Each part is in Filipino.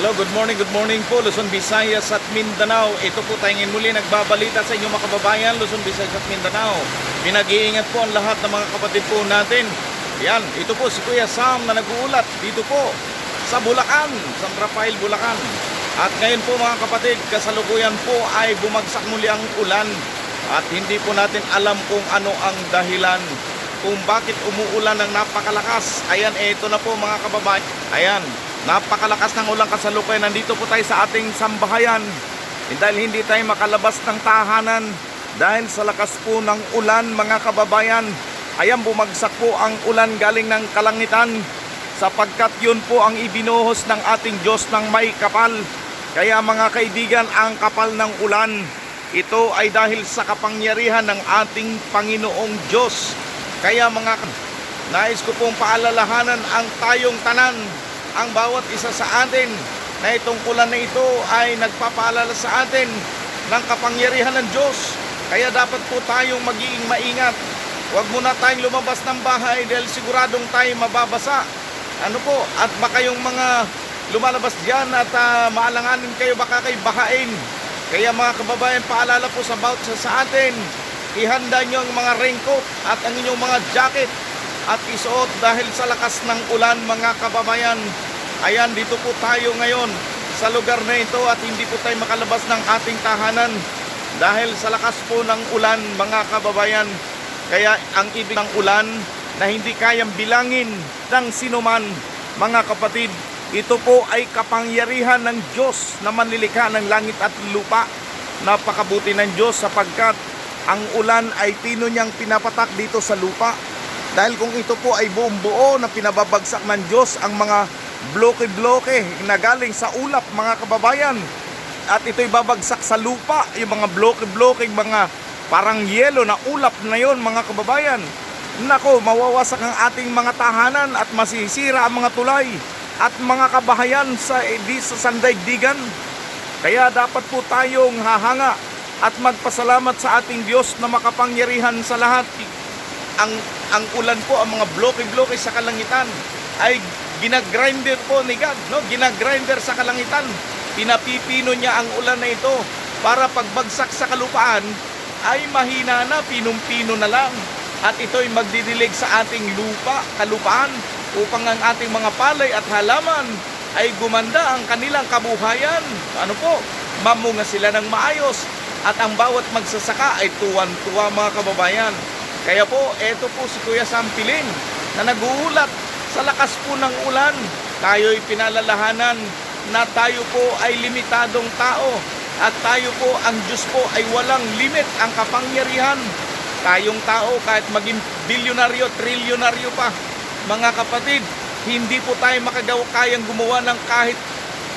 Hello, good morning po Luzon, Visayas at Mindanao. Ito po tayo ngayon muli nagbabalita sa inyong mga kababayan, Luzon, Visayas at Mindanao. Pinag-iingat po ang lahat ng mga kapatid po natin. Yan, ito po si Kuya Sam na nag-uulat dito po sa Bulacan, San Rafael, Bulacan. At ngayon po mga kapatid, kasalukuyan po ay bumagsak muli ang ulan. At hindi po natin alam kung ano ang dahilan, kung bakit umuulan ng napakalakas. Ayan, ito na po mga kababayan. Ayan, napakalakas ng ulan kasalukuyan. Nandito po tayo sa ating sambahayan. Dahil hindi tayo makalabas ng tahanan dahil sa lakas po ng ulan mga kababayan. Ayan, bumagsak po ang ulan galing ng kalangitan, sapagkat yun po ang ibinuhos ng ating Diyos ng may kapal. Kaya mga kaibigan, ang kapal ng ulan, ito ay dahil sa kapangyarihan ng ating Panginoong Diyos. Kaya mga nais ko pong paalalahanan ang tayong tanan, ang bawat isa sa atin, na itong ulan na ito ay nagpapaalala sa atin ng kapangyarihan ng Diyos. Kaya dapat po tayong magiging maingat. Huwag muna tayong lumabas ng bahay dahil siguradong tayo mababasa. Ano po, at baka yung mga lumalabas dyan at maalanganin kayo, baka kayo bahain. Kaya mga kababayan, paalala po sa bawat isa sa atin, ihanda nyo ang mga raincoat at ang inyong mga jacket at isuot dahil sa lakas ng ulan mga kababayan. Ayan, dito po tayo ngayon sa lugar na ito at hindi po tayo makalabas ng ating tahanan dahil sa lakas po ng ulan mga kababayan. Kaya ang ibig ng ulan na hindi kayang bilangin ng sinuman mga kapatid, ito po ay kapangyarihan ng Diyos na manlilikha ng langit at lupa. Napakabuti ng Diyos sapagkat ang ulan ay pino niyang pinapatak dito sa lupa. Dahil kung ito po ay buong buo na pinababagsak ng Diyos ang mga bloke-bloke na galing sa ulap mga kababayan, at ito'y babagsak sa lupa, yung mga bloke-bloke, mga parang yelo na ulap na yon mga kababayan, nako, mawawasak ang ating mga tahanan at masisira ang mga tulay at mga kabahayan sa sandaigdigan. Kaya dapat po tayong hahanga at magpasalamat sa ating Diyos na makapangyarihan sa lahat. Ang ulan po, ang mga bloke-bloke sa kalangitan ay ginagrinder po ni God, no? Ginagrinder sa kalangitan. Pinapipino niya ang ulan na ito para pagbagsak sa kalupaan ay mahina na, pinong-pino na lang. At ito'y magdidilig sa ating lupa, kalupaan, upang ang ating mga palay at halaman ay gumanda ang kanilang kabuhayan. Ano po? Mamunga sila ng maayos at ang bawat magsasaka ay tuwan-tuwa mga kababayan. Kaya po, eto po si Kuya Sam Pilin na nag-uulat sa lakas po ng ulan. Tayo'y pinalalahanan na tayo po ay limitadong tao at tayo po, ang Diyos po ay walang limit ang kapangyarihan. Tayong tao, kahit maging bilyonaryo, trilyonaryo pa, mga kapatid, hindi po tayo kayang gumawa ng kahit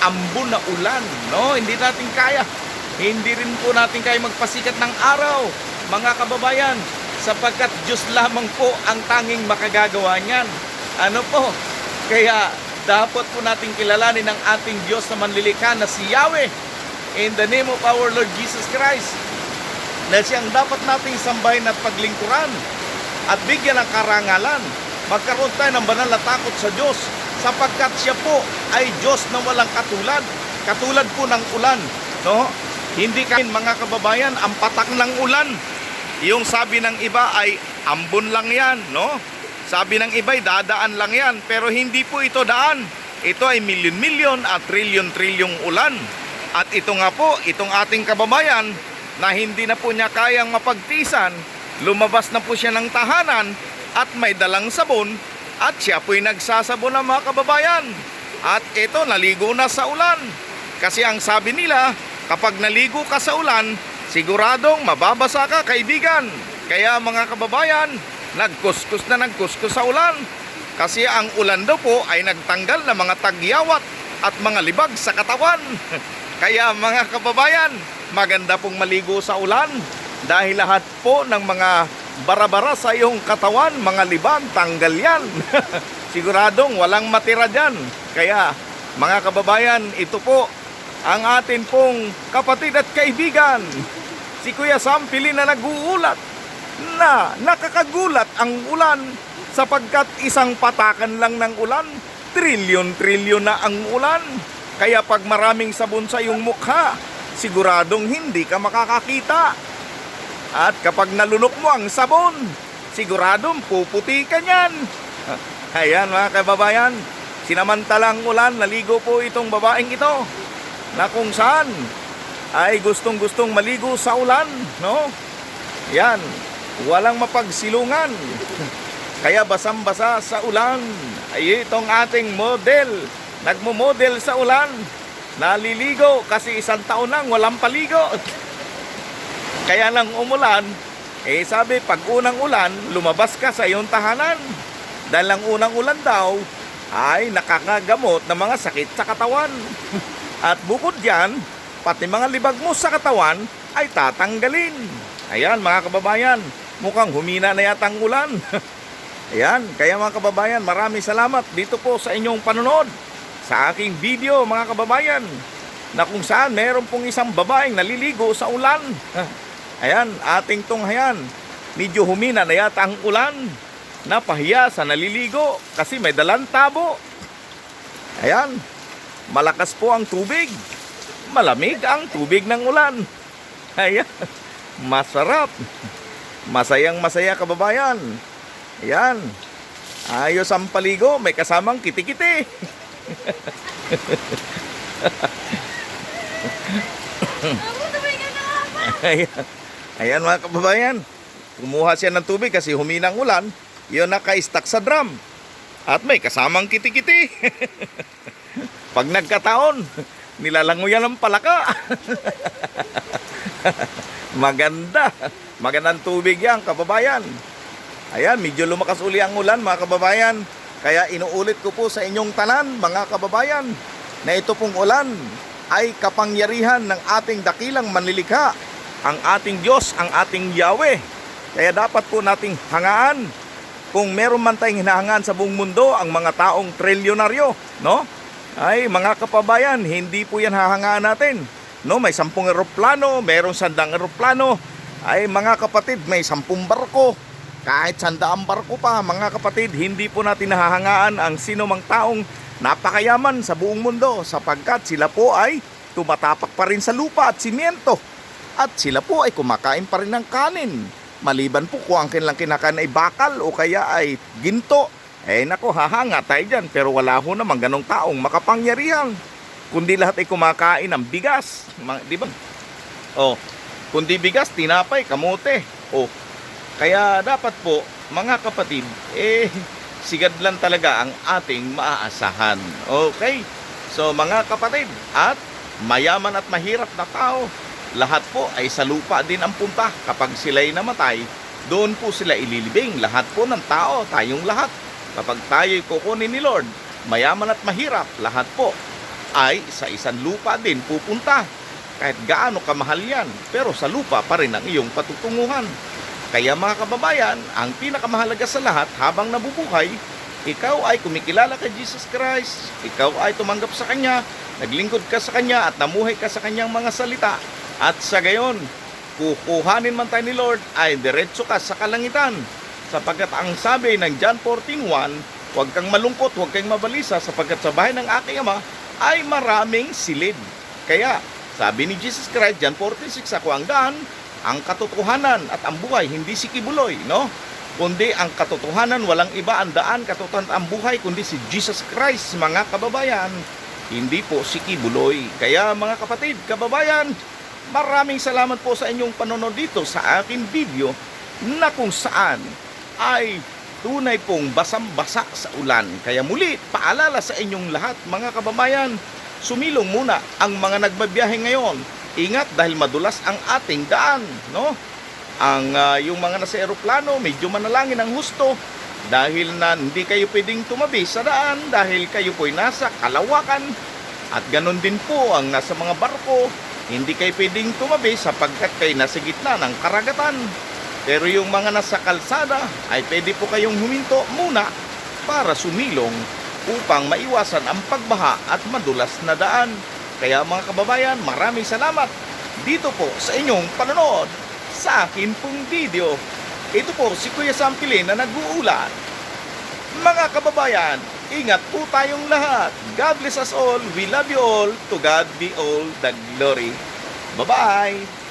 ambon na ulan, no? Hindi natin kaya. Hindi rin po natin kaya magpasikat ng araw, mga kababayan, sapagkat Diyos lamang po ang tanging makagagawa niyan. Ano po? Kaya dapat po natin kilalanin ang ating Diyos na manlilikha na si Yahweh, in the name of our Lord Jesus Christ, na siyang dapat nating sambahin at paglingkuran at bigyan ng karangalan. Magkaroon tayo ng banal na takot sa Diyos, sapagkat siya po ay Diyos na walang katulad. Katulad po ng ulan, no? Hindi kain mga kababayan ang patak ng ulan. Yung sabi ng iba ay ambon lang yan, no? Sabi ng iba ay dadaan lang yan, pero hindi po ito daan. Ito ay milyon-milyon at trilyon-trilyong ulan. At ito nga po, itong ating kababayan na hindi na po niya kayang mapagtisan, lumabas na po siya ng tahanan at may dalang sabon at siya po'y nagsasabon ng mga kababayan. At ito, naligo na sa ulan. Kasi ang sabi nila, kapag naligo ka sa ulan, siguradong mababasa ka, kaibigan. Kaya mga kababayan, nagkuskus sa ulan. Kasi ang ulan daw po ay nagtanggal ng mga tagyawat at mga libag sa katawan. Kaya mga kababayan, maganda pong maligo sa ulan dahil lahat po ng mga bara-bara sa iyong katawan, mga libag, tanggal yan. Siguradong walang matira dyan. Kaya mga kababayan, ito po ang atin pong kapatid at kaibigan, si Kuya Sam Pilin, na nag-uulat na nakakagulat ang ulan sapagkat isang patakan lang ng ulan, trilyon-trilyon na ang ulan. Kaya pag maraming sabon sa iyong mukha, siguradong hindi ka makakakita. At kapag nalunok mo ang sabon, siguradong puputi ka niyan. Ayan mga kababayan, sinamantalang ulan, naligo po itong babaeng ito na kung saan ay gustong-gustong maligo sa ulan, no? Yan, walang mapagsilungan. Kaya basang-basa sa ulan. Ay itong ating model, nagmo-model sa ulan, naliligo kasi 1 taon nang walang paligo. Kaya lang umulan, sabi pag unang ulan, lumabas ka sa iyong tahanan. Dahil ang unang ulan daw ay nakakagamot ng mga sakit sa katawan. At bukod diyan, pati mga libag mo sa katawan ay tatanggalin. Ayan mga kababayan, mukhang humina na yata ang ulan. Ayan, kaya mga kababayan, maraming salamat dito po sa inyong panonood sa aking video mga kababayan, na kung saan meron pong isang babaeng naliligo sa ulan. Ayan, ating tunghayan, medyo humina na yata ang ulan. Napahiya sa naliligo kasi may dalang tabo. Ayan, malakas po ang tubig, malamig ang tubig ng ulan. Ayan, masarap, masayang masaya kababayan. Ayan, ayos ang paligo, may kasamang kiti-kiti. Ayan mga kababayan, kumuha siya ng tubig kasi huminang ulan. Yun naka-stack sa drum. At may kasamang kiti-kiti. Pag nagkataon, nilalangoyan ng palaka. Maganda. Magandang tubig yan, kababayan. Ayan, medyo lumakas uli ang ulan, mga kababayan. Kaya inuulit ko po sa inyong tanan, mga kababayan, na ito pong ulan ay kapangyarihan ng ating dakilang manlilikha, ang ating Diyos, ang ating Yahweh. Kaya dapat po nating hangaan. Kung meron man tayong hinahangaan sa buong mundo, ang mga taong trilyonaryo, no? Ay, mga kababayan, hindi po yan hahangaan natin. No, may 10 eroplano, merong 100 eroplano. Ay, mga kapatid, may 10 barko. Kahit 100 barko pa, mga kapatid, hindi po natin nahahangaan ang sino mang taong napakayaman sa buong mundo, sapagkat sila po ay tumatapak pa rin sa lupa at simyento. At sila po ay kumakain pa rin ng kanin. Maliban po kung ang kanilang kinakain ay bakal o kaya ay ginto. Nako, hahanga tayo dyan. Pero wala ho naman ganong taong makapangyarihan. Kundi lahat ay kumakain ng bigas. Di ba? Kundi bigas, tinapay, kamote. Kaya dapat po, mga kapatid, sigad lang talaga ang ating maaasahan. Okay? So mga kapatid, at mayaman at mahirap na tao, lahat po ay sa lupa din ang punta. Kapag sila'y namatay, doon po sila ililibing. Lahat po ng tao, tayong lahat. Kapag tayo'y kukunin ni Lord, mayaman at mahirap, lahat po ay sa isang lupa din pupunta. Kahit gaano kamahal yan, pero sa lupa pa rin ang iyong patutunguhan. Kaya mga kababayan, ang pinakamahalaga sa lahat habang nabubuhay, ikaw ay kumikilala kay Jesus Christ, ikaw ay tumanggap sa Kanya, naglingkod ka sa Kanya at namuhay ka sa Kanyang mga salita. At sa gayon, kukuhanin man tayo ni Lord, ay diretso ka sa kalangitan. Sapagkat ang sabi ng John 14:1, huwag kang malungkot, huwag kang mabalisa, sapagkat sa bahay ng aking Ama ay maraming silid. Kaya, sabi ni Jesus Christ, John 14:6, ako ang daan, ang katotohanan at ang buhay, hindi si Kibuloy, no? Kundi ang katotohanan, walang iba ang daan, katotohanan ang buhay, kundi si Jesus Christ, mga kababayan. Hindi po si Kibuloy. Kaya mga kapatid, kababayan, maraming salamat po sa inyong panonood dito sa aking video na kung saan ay tunay pong basang-basa sa ulan. Kaya muli, paalala sa inyong lahat, mga kababayan, sumilong muna ang mga nagbabiyahe ngayon. Ingat dahil madulas ang ating daan, no? Yung mga nasa eroplano, medyo manalangin ang husto dahil na hindi kayo pwedeng tumabi sa daan dahil kayo po'y nasa kalawakan. At ganun din po ang nasa mga barko, hindi kayo pwedeng tumabi sapagkat kayo nasa gitna ng karagatan. Pero yung mga nasa kalsada ay pwede po kayong huminto muna para sumilong upang maiwasan ang pagbaha at madulas na daan. Kaya mga kababayan, maraming salamat dito po sa inyong panonood sa akin pong video. Ito po si Kuya Sam Pilin na nag-uulat. Mga kababayan, Ingat po tayong lahat. God bless us all. We love you all. To God be all the glory. Bye-bye!